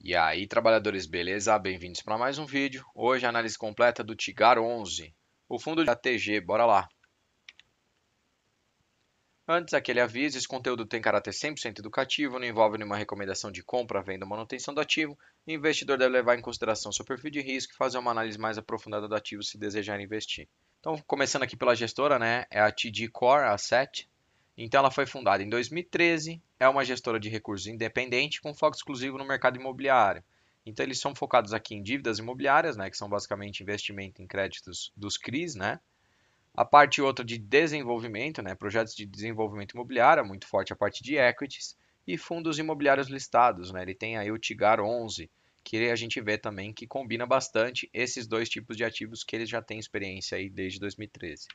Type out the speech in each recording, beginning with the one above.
E aí, trabalhadores, beleza? Bem-vindos para mais um vídeo. Hoje a análise completa do Tigar 11, o fundo da TG, bora lá. Antes, aquele aviso, esse conteúdo tem caráter 100% educativo, não envolve nenhuma recomendação de compra, venda ou manutenção do ativo. O investidor deve levar em consideração seu perfil de risco e fazer uma análise mais aprofundada do ativo se desejar investir. Então, começando aqui pela gestora, né, é a TG Core Asset. Então, ela foi fundada em 2013, é uma gestora de recursos independente com foco exclusivo no mercado imobiliário. Então, eles são focados aqui em dívidas imobiliárias, né, que são basicamente investimento em créditos dos CRIs, né? A parte outra de desenvolvimento, né, projetos de desenvolvimento imobiliário, muito forte a parte de equities e fundos imobiliários listados, né? Ele tem aí o Tigar 11, que a gente vê também que combina bastante esses dois tipos de ativos que eles já têm experiência aí desde 2013.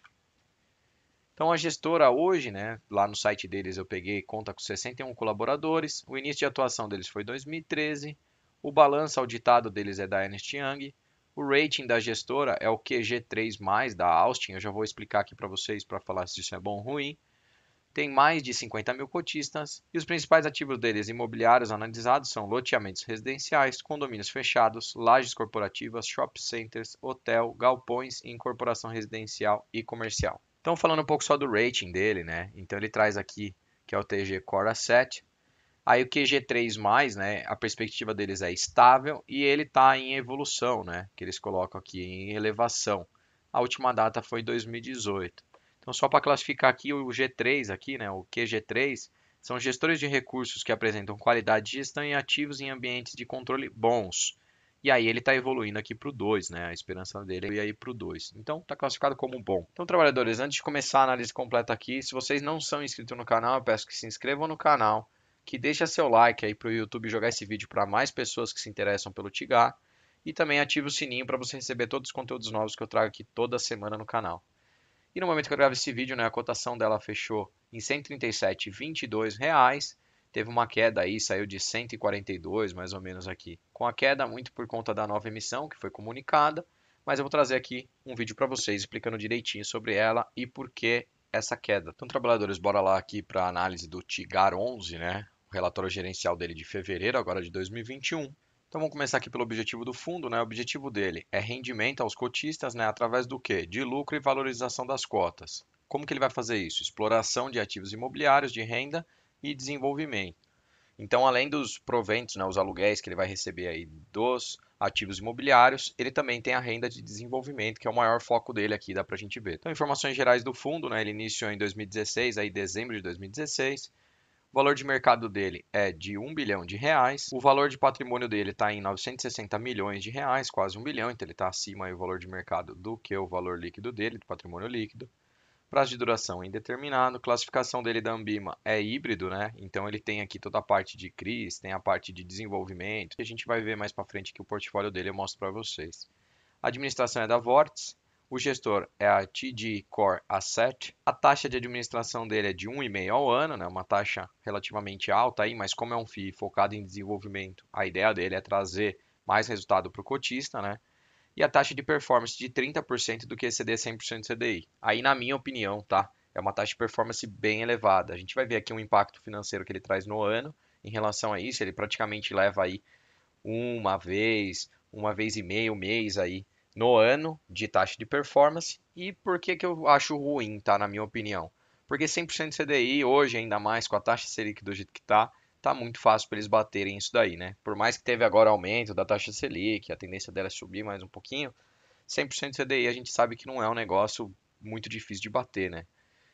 Então a gestora hoje, né, lá no site deles eu peguei, conta com 61 colaboradores, o início de atuação deles foi 2013, o balanço auditado deles é da Ernst Young, o rating da gestora é o QG3+, da Austin, eu já vou explicar aqui para vocês para falar se isso é bom ou ruim. Tem mais de 50 mil cotistas e os principais ativos deles imobiliários analisados são loteamentos residenciais, condomínios fechados, lajes corporativas, shopping centers, hotel, galpões e incorporação residencial e comercial. Então, falando um pouco só do rating dele, né? Então, ele traz aqui que é o TG Core Asset. Aí o QG3+, né? A perspectiva deles é estável e ele está em evolução, né? Que eles colocam aqui em elevação. A última data foi 2018. Então, só para classificar aqui o G3 aqui, né? O QG3 são gestores de recursos que apresentam qualidade de gestão em ativos em ambientes de controle bons. E aí ele está evoluindo aqui para o 2, né? A esperança dele é ir aí para o 2. Então está classificado como bom. Então, trabalhadores, antes de começar a análise completa aqui, se vocês não são inscritos no canal, eu peço que se inscrevam no canal, que deixa seu like aí para o YouTube jogar esse vídeo para mais pessoas que se interessam pelo Tigar e também ative o sininho para você receber todos os conteúdos novos que eu trago aqui toda semana no canal. E no momento que eu gravo esse vídeo, né, a cotação dela fechou em R$ 137,22. Teve uma queda aí, saiu de 142 mais ou menos aqui. Com a queda, muito por conta da nova emissão que foi comunicada, mas eu vou trazer aqui um vídeo para vocês explicando direitinho sobre ela e por que essa queda. Então, trabalhadores, bora lá aqui para a análise do Tigar 11, né? O relatório gerencial dele de fevereiro, agora de 2021. Então vamos começar aqui pelo objetivo do fundo, né? O objetivo dele é rendimento aos cotistas, né? Através do quê? De lucro e valorização das cotas. Como que ele vai fazer isso? Exploração de ativos imobiliários de renda e desenvolvimento. Então, além dos proventos, né, os aluguéis que ele vai receber aí dos ativos imobiliários, ele também tem a renda de desenvolvimento, que é o maior foco dele aqui, dá para a gente ver. Então, informações gerais do fundo, né, ele iniciou em 2016, aí dezembro de 2016. O valor de mercado dele é de R$ 1 bilhão. O valor de patrimônio dele está em 960 milhões de reais, quase 1 bilhão. Então ele está acima aí, o valor de mercado do que o valor líquido dele, do patrimônio líquido. Prazo de duração indeterminado. Classificação dele da Ambima é híbrido, né? Então ele tem aqui toda a parte de CRIs, tem a parte de desenvolvimento. E a gente vai ver mais para frente que o portfólio dele eu mostro para vocês. A administração é da Vortex. O gestor é a TG Core Asset. A taxa de administração dele é de 1,5 ao ano, né? Uma taxa relativamente alta aí, mas como é um FII focado em desenvolvimento, a ideia dele é trazer mais resultado para o cotista, né? E a taxa de performance de 30% do que exceder 100% CDI. Aí, na minha opinião, tá? É uma taxa de performance bem elevada. A gente vai ver aqui um impacto financeiro que ele traz no ano em relação a isso. Ele praticamente leva aí uma vez e meio mês aí no ano de taxa de performance. E por que que eu acho ruim, tá? Na minha opinião. Porque 100% CDI hoje, ainda mais com a taxa Selic do jeito que tá muito fácil para eles baterem isso daí, né? Por mais que teve agora aumento da taxa Selic, a tendência dela é subir mais um pouquinho, 100% CDI a gente sabe que não é um negócio muito difícil de bater, né?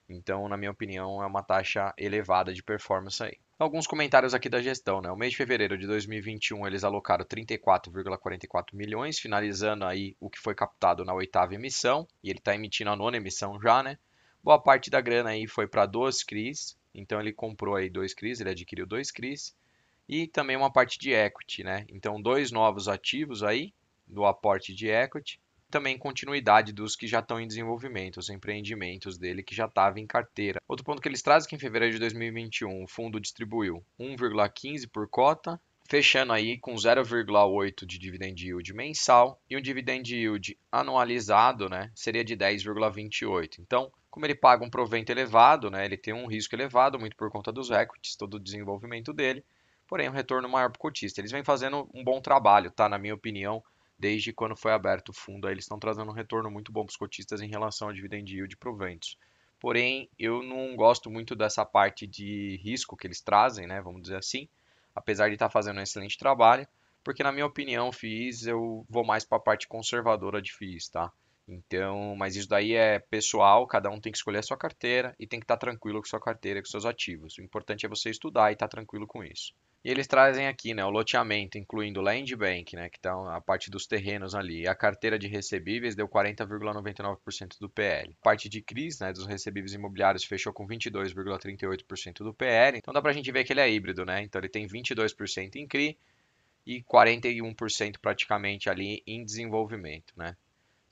Então, na minha opinião, é uma taxa elevada de performance aí. Alguns comentários aqui da gestão, né? O mês de fevereiro de 2021 eles alocaram 34,44 milhões, finalizando aí o que foi captado na oitava emissão, e ele está emitindo a nona emissão já, né? Boa parte da grana aí foi para dois CRIs, então ele comprou aí dois CRIs, ele adquiriu dois CRIs, e também uma parte de equity, né? Então, dois novos ativos aí do aporte de equity, também continuidade dos que já estão em desenvolvimento, os empreendimentos dele que já estavam em carteira. Outro ponto que eles trazem é que em fevereiro de 2021 o fundo distribuiu 1,15 por cota, fechando aí com 0,8 de dividend yield mensal e um dividend yield anualizado, né, seria de 10,28. Então, como ele paga um provento elevado, né, ele tem um risco elevado, muito por conta dos equities, todo o desenvolvimento dele. porém um retorno maior para o cotista. Eles vêm fazendo um bom trabalho, tá? Na minha opinião, desde quando foi aberto o fundo, aí eles estão trazendo um retorno muito bom para os cotistas em relação ao dividend yield e proventos. Porém, eu não gosto muito dessa parte de risco que eles trazem, né? Vamos dizer assim, apesar de estar fazendo um excelente trabalho, porque na minha opinião, FIIs, eu vou mais para a parte conservadora de FIIs, tá? Então, mas isso daí é pessoal, cada um tem que escolher a sua carteira e tem que estar tranquilo com sua carteira e com seus ativos. O importante é você estudar e estar tranquilo com isso. E eles trazem aqui, né, o loteamento, incluindo land bank, né, que está a parte dos terrenos ali. E a carteira de recebíveis deu 40,99% do PL. A parte de CRIs, né, dos recebíveis imobiliários, fechou com 22,38% do PL. Então dá pra gente ver que ele é híbrido, né? Então ele tem 22% em CRI e 41% praticamente ali em desenvolvimento, né?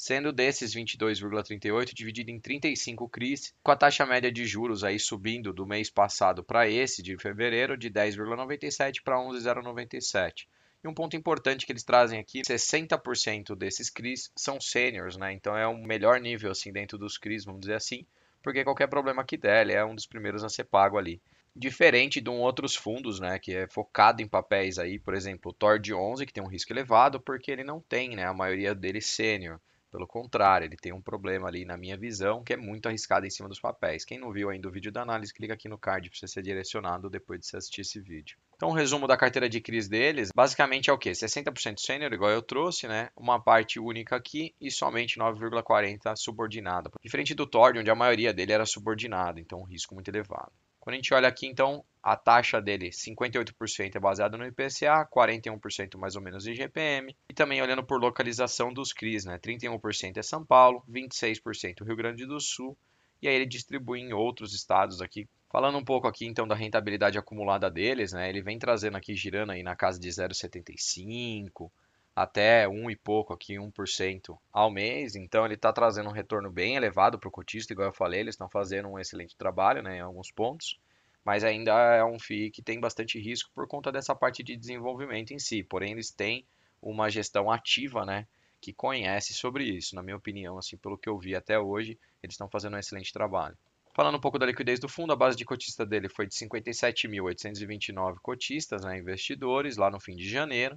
Sendo desses 22,38 dividido em 35 CRIs, com a taxa média de juros aí subindo do mês passado para esse de fevereiro de 10,97 para 11,097. E um ponto importante que eles trazem aqui, 60% desses CRIs são seniors, né? Então é um melhor nível assim dentro dos CRIs, vamos dizer assim, porque qualquer problema que der, ele é um dos primeiros a ser pago ali. Diferente de outros fundos, né, que é focado em papéis aí, por exemplo, o TORD 11, que tem um risco elevado, porque ele não tem, né, a maioria dele sênior. Pelo contrário, ele tem um problema ali na minha visão, que é muito arriscado em cima dos papéis. Quem não viu ainda o vídeo da análise, clica aqui no card para você ser direcionado depois de você assistir esse vídeo. Então, o resumo da carteira de CRIs deles, basicamente é o quê? 60% sênior, igual eu trouxe, né? Uma parte única aqui e somente 9,40 subordinada. Diferente do TORD, onde a maioria dele era subordinada, então um risco muito elevado. Quando a gente olha aqui, então, a taxa dele, 58% é baseada no IPCA, 41% mais ou menos em IGPM, e também olhando por localização dos CRIs, né? 31% é São Paulo, 26% Rio Grande do Sul, e aí ele distribui em outros estados aqui. Falando um pouco aqui então da rentabilidade acumulada deles, né? Ele vem trazendo aqui, girando aí na casa de 0,75 até 1 e pouco aqui, 1% ao mês. Então ele está trazendo um retorno bem elevado para o cotista, igual eu falei, eles estão fazendo um excelente trabalho, né, em alguns pontos, mas ainda é um FII que tem bastante risco por conta dessa parte de desenvolvimento em si. Porém, eles têm uma gestão ativa, né, que conhece sobre isso. Na minha opinião, assim, pelo que eu vi até hoje, eles estão fazendo um excelente trabalho. Falando um pouco da liquidez do fundo, a base de cotista dele foi de 57.829 cotistas, né, investidores, lá no fim de janeiro.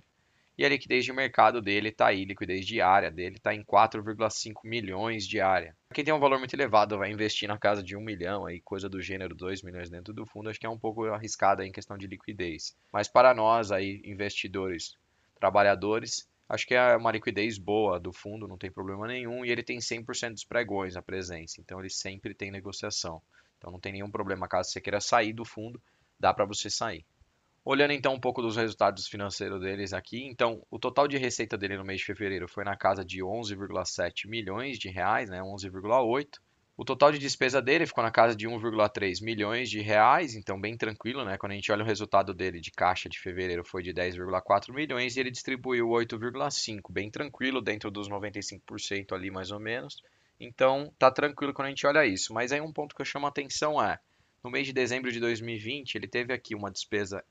E a liquidez de mercado dele está aí, liquidez diária dele está em 4,5 milhões diária. Quem tem um valor muito elevado vai investir na casa de 1 milhão, aí, coisa do gênero 2 milhões dentro do fundo, acho que é um pouco arriscado aí em questão de liquidez. Mas para nós aí, investidores, trabalhadores, acho que é uma liquidez boa do fundo, não tem problema nenhum, e ele tem 100% dos pregões na presença, então ele sempre tem negociação. Então não tem nenhum problema, caso você queira sair do fundo, dá para você sair. Olhando então um pouco dos resultados financeiros deles aqui, então o total de receita dele no mês de fevereiro foi na casa de 11,7 milhões de reais, né, 11,8. O total de despesa dele ficou na casa de 1,3 milhões de reais, então bem tranquilo, né? Quando a gente olha o resultado dele de caixa de fevereiro foi de 10,4 milhões e ele distribuiu 8,5, bem tranquilo dentro dos 95% ali mais ou menos. Então tá tranquilo quando a gente olha isso. Mas aí um ponto que eu chamo a atenção é, no mês de dezembro de 2020, ele teve aqui uma despesa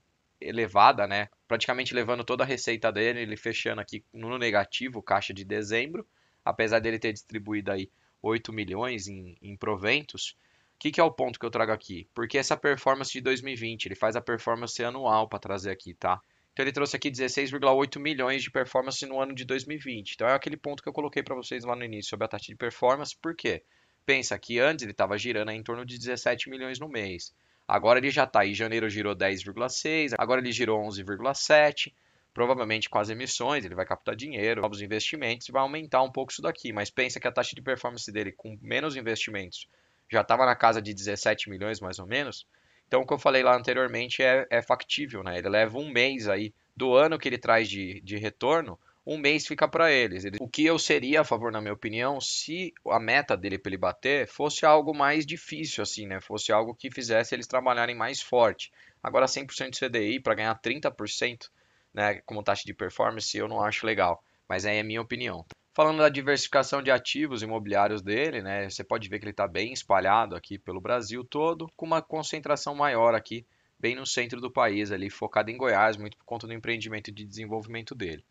elevada, né? Praticamente levando toda a receita dele, ele fechando aqui no negativo, caixa de dezembro, apesar dele ter distribuído aí 8 milhões em proventos. O que é o ponto que eu trago aqui? Porque essa performance de 2020, ele faz a performance anual para trazer aqui, tá? Então ele trouxe aqui 16,8 milhões de performance no ano de 2020. Então é aquele ponto que eu coloquei para vocês lá no início sobre a taxa de performance. Por quê? Pensa que antes ele estava girando em torno de 17 milhões no mês. Agora ele já está aí, janeiro girou 10,6, agora ele girou 11,7. Provavelmente com as emissões ele vai captar dinheiro, novos investimentos e vai aumentar um pouco isso daqui. Mas pensa que a taxa de performance dele com menos investimentos já estava na casa de 17 milhões mais ou menos. Então o que eu falei lá anteriormente é factível, né? Ele leva um mês aí do ano que ele traz de retorno, um mês fica para eles. O que eu seria a favor, na minha opinião, se a meta dele para ele bater fosse algo mais difícil, assim, né? Fosse algo que fizesse eles trabalharem mais forte. Agora, 100% CDI para ganhar 30%, né, como taxa de performance, eu não acho legal. Mas aí é a minha opinião. Falando da diversificação de ativos imobiliários dele, né, você pode ver que ele está bem espalhado aqui pelo Brasil todo, com uma concentração maior aqui, bem no centro do país, ali focado em Goiás, muito por conta do empreendimento de desenvolvimento dele.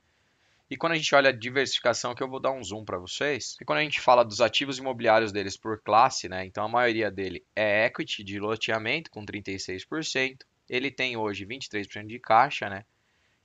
E quando a gente olha a diversificação, que eu vou dar um zoom para vocês, e quando a gente fala dos ativos imobiliários deles por classe, né, então a maioria dele é equity de loteamento com 36%, Ele tem hoje 23% de caixa, né?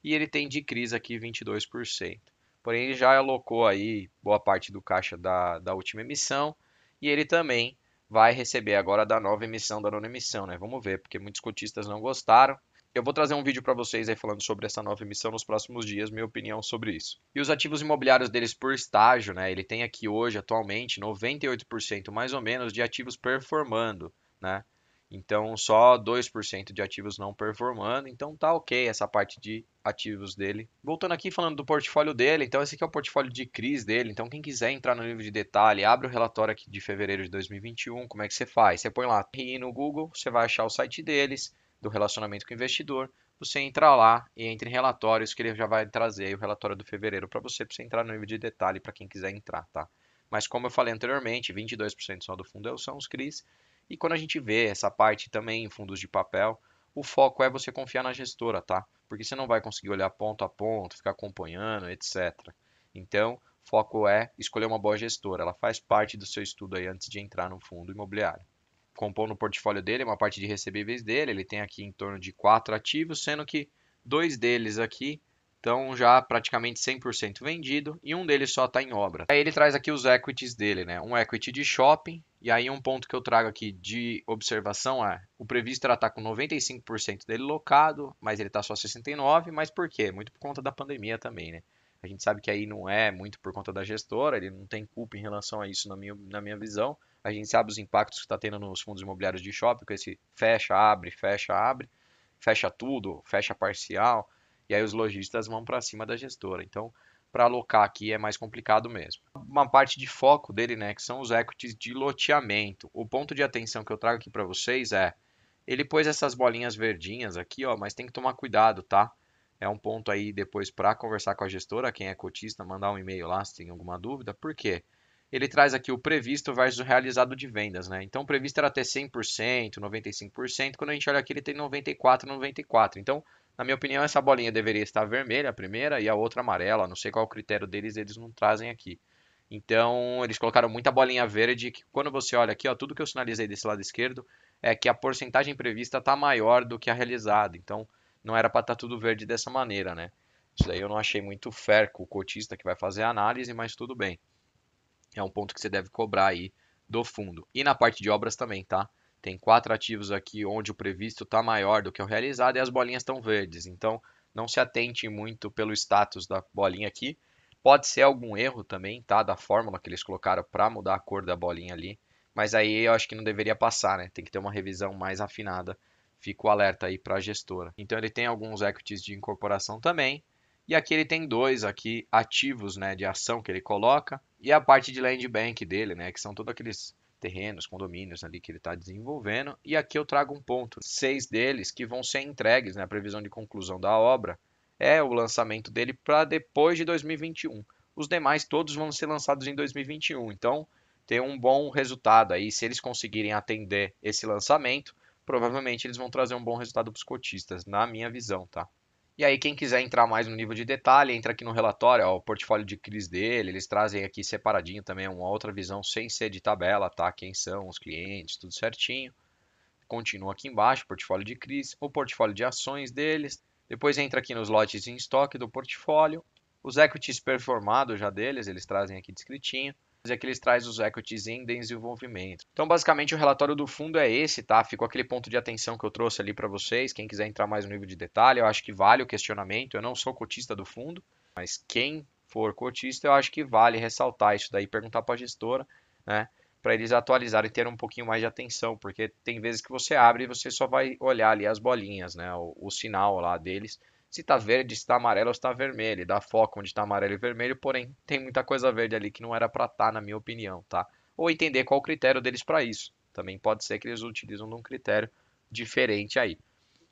E ele tem de crise aqui 22%. Porém, ele já alocou aí boa parte do caixa da última emissão e ele também vai receber agora da nova emissão, da nona emissão, né? Vamos ver, porque muitos cotistas não gostaram. Eu vou trazer um vídeo para vocês aí falando sobre essa nova emissão nos próximos dias, minha opinião sobre isso. E os ativos imobiliários deles por estágio, né? Ele tem aqui hoje, atualmente, 98% mais ou menos de ativos performando, né? Então, só 2% de ativos não performando. Então, tá ok essa parte de ativos dele. Voltando aqui falando do portfólio dele, então esse aqui é o portfólio de CRIs dele. Então, quem quiser entrar no nível de detalhe, abre o relatório aqui de fevereiro de 2021. Como é que você faz? Você põe lá RI no Google, você vai achar o site deles, do relacionamento com o investidor. Você entra lá e entra em relatórios, que ele já vai trazer aí o relatório do fevereiro para você entrar no nível de detalhe para quem quiser entrar, tá? Mas como eu falei anteriormente, 22% só do fundo são os CRIs. E quando a gente vê essa parte também em fundos de papel, o foco é você confiar na gestora, tá? Porque você não vai conseguir olhar ponto a ponto, ficar acompanhando, etc. Então, foco é escolher uma boa gestora. Ela faz parte do seu estudo aí antes de entrar no fundo imobiliário. Compõe no portfólio dele uma parte de recebíveis dele. Ele tem aqui em torno de 4 ativos, sendo que 2 deles aqui estão já praticamente 100% vendido e um deles só está em obra. Aí ele traz aqui os equities dele, né? Um equity de shopping, e aí um ponto que eu trago aqui de observação é, o previsto era estar com 95% dele locado, mas ele está só 69%, mas por quê? Muito por conta da pandemia também, né? A gente sabe que aí não é muito por conta da gestora, ele não tem culpa em relação a isso na minha visão. A gente sabe os impactos que está tendo nos fundos imobiliários de shopping, com esse fecha, abre, fecha tudo, fecha parcial, e aí os lojistas vão para cima da gestora. Então, para alocar aqui é mais complicado mesmo. Uma parte de foco dele, né, que são os equities de loteamento. O ponto de atenção que eu trago aqui para vocês é, ele pôs essas bolinhas verdinhas aqui, ó, mas tem que tomar cuidado, tá? É um ponto aí depois para conversar com a gestora, quem é cotista, mandar um e-mail lá se tem alguma dúvida. Por quê? Ele traz aqui o previsto versus o realizado de vendas, né? Então o previsto era ter 100%, 95%, quando a gente olha aqui ele tem 94, 94. Então, na minha opinião, essa bolinha deveria estar vermelha, a primeira, e a outra amarela. Não sei qual é o critério deles, eles não trazem aqui. Então, eles colocaram muita bolinha verde, que quando você olha aqui, ó, tudo que eu sinalizei desse lado esquerdo é que a porcentagem prevista está maior do que a realizada. Então, não era para estar tudo verde dessa maneira, né? Isso daí eu não achei muito fair com o cotista que vai fazer a análise, mas tudo bem. É um ponto que você deve cobrar aí do fundo. E na parte de obras também, tá? Tem 4 ativos aqui onde o previsto está maior do que o realizado e as bolinhas estão verdes. Então, não se atente muito pelo status da bolinha aqui. Pode ser algum erro também, tá? Da fórmula que eles colocaram para mudar a cor da bolinha ali. Mas aí eu acho que não deveria passar, né? Tem que ter uma revisão mais afinada. Fica o alerta aí para a gestora. Então ele tem alguns equities de incorporação também. E aqui ele tem dois aqui ativos, né, de ação que ele coloca e a parte de land bank dele, né, que são todos aqueles terrenos, condomínios ali que ele está desenvolvendo. E aqui eu trago um ponto, 6 deles que vão ser entregues, né, a previsão de conclusão da obra é o lançamento dele para depois de 2021. Os demais todos vão ser lançados em 2021. Então, tem um bom resultado aí. Se eles conseguirem atender esse lançamento, provavelmente eles vão trazer um bom resultado para os cotistas, na minha visão, tá? E aí, quem quiser entrar mais no nível de detalhe, entra aqui no relatório, ó, o portfólio de CRIs dele, eles trazem aqui separadinho também uma outra visão sem ser de tabela, tá? Quem são os clientes, tudo certinho. Continua aqui embaixo, portfólio de CRIs, o portfólio de ações deles. Depois entra aqui nos lotes em estoque do portfólio. Os equities performados já deles, eles trazem aqui descritinho. E aqui eles trazem os equities em desenvolvimento. Então, basicamente, o relatório do fundo é esse, tá? Ficou aquele ponto de atenção que eu trouxe ali para vocês. Quem quiser entrar mais no nível de detalhe, eu acho que vale o questionamento. Eu não sou cotista do fundo, mas quem for cotista, eu acho que vale ressaltar isso daí, perguntar para a gestora, né? Para eles atualizarem e ter um pouquinho mais de atenção, porque tem vezes que você abre e você só vai olhar ali as bolinhas, né? O sinal lá deles. Se está verde, se está amarelo ou se está vermelho. E dá foco onde está amarelo e vermelho, porém tem muita coisa verde ali que não era para estar, na minha opinião, tá? Ou entender qual o critério deles para isso. Também pode ser que eles utilizam de um critério diferente aí.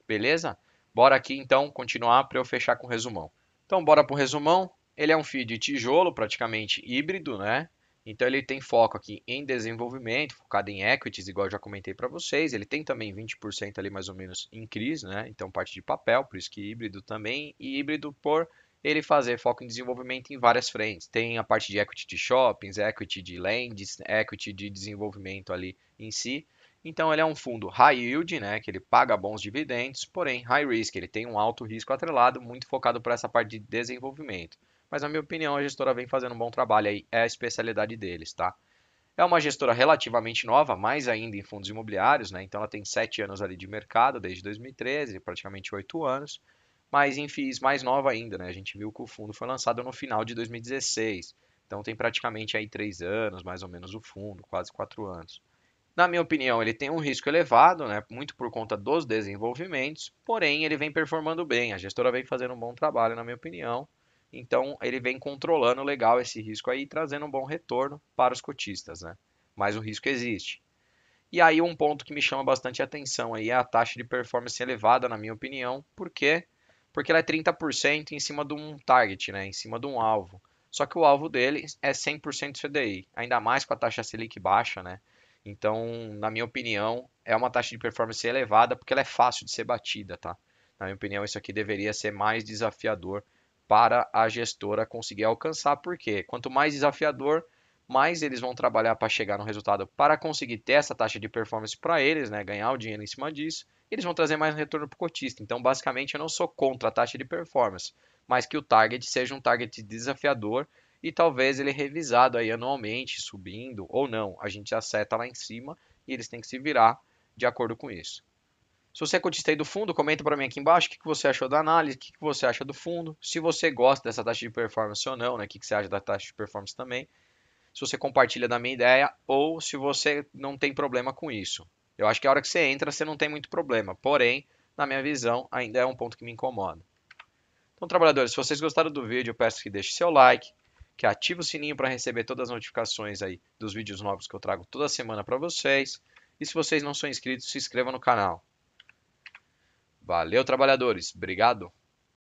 Beleza? Bora aqui então continuar para eu fechar com o resumão. Então, bora para o resumão. Ele é um FII de tijolo, praticamente híbrido, né? Então ele tem foco aqui em desenvolvimento, focado em equities, igual eu já comentei para vocês. Ele tem também 20% ali mais ou menos em CRIs, né? Então parte de papel, por isso que híbrido também. E híbrido por ele fazer foco em desenvolvimento em várias frentes. Tem a parte de equity de shoppings, equity de lands, equity de desenvolvimento ali em si. Então ele é um fundo high yield, né, que ele paga bons dividendos, porém high risk, ele tem um alto risco atrelado, muito focado para essa parte de desenvolvimento. Mas na minha opinião, a gestora vem fazendo um bom trabalho aí, é a especialidade deles, tá? É uma gestora relativamente nova, mais ainda em fundos imobiliários, né? Então ela tem 7 anos ali de mercado, desde 2013, praticamente 8 anos. Mas em FIIs mais nova ainda, né? A gente viu que o fundo foi lançado no final de 2016. Então tem praticamente aí 3 anos, mais ou menos, o fundo, quase 4 anos. Na minha opinião, ele tem um risco elevado, né? Muito por conta dos desenvolvimentos, porém ele vem performando bem. A gestora vem fazendo um bom trabalho, na minha opinião. Então ele vem controlando legal esse risco aí, trazendo um bom retorno para os cotistas, né? Mas o risco existe. E aí um ponto que me chama bastante atenção aí é a taxa de performance elevada, na minha opinião. Por quê? Porque ela é 30% em cima de um target, né? Em cima de um alvo. Só que o alvo dele é 100% CDI, ainda mais com a taxa Selic baixa, né? Então, na minha opinião, é uma taxa de performance elevada porque ela é fácil de ser batida, tá? Na minha opinião, isso aqui deveria ser mais desafiador para a gestora conseguir alcançar, porque quanto mais desafiador, mais eles vão trabalhar para chegar no resultado para conseguir ter essa taxa de performance para eles, né, ganhar o dinheiro em cima disso, eles vão trazer mais retorno para o cotista. Então, basicamente, eu não sou contra a taxa de performance, mas que o target seja um target desafiador e talvez ele revisado aí anualmente, subindo ou não. A gente acerta lá em cima e eles têm que se virar de acordo com isso. Se você é cotista aí do fundo, comenta para mim aqui embaixo o que você achou da análise, o que você acha do fundo, se você gosta dessa taxa de performance ou não, né? O que você acha da taxa de performance também, se você compartilha da minha ideia ou se você não tem problema com isso. Eu acho que a hora que você entra, você não tem muito problema, porém, na minha visão, ainda é um ponto que me incomoda. Então, trabalhadores, se vocês gostaram do vídeo, eu peço que deixe seu like, que ative o sininho para receber todas as notificações aí dos vídeos novos que eu trago toda semana para vocês. E se vocês não são inscritos, se inscreva no canal. Valeu, trabalhadores. Obrigado.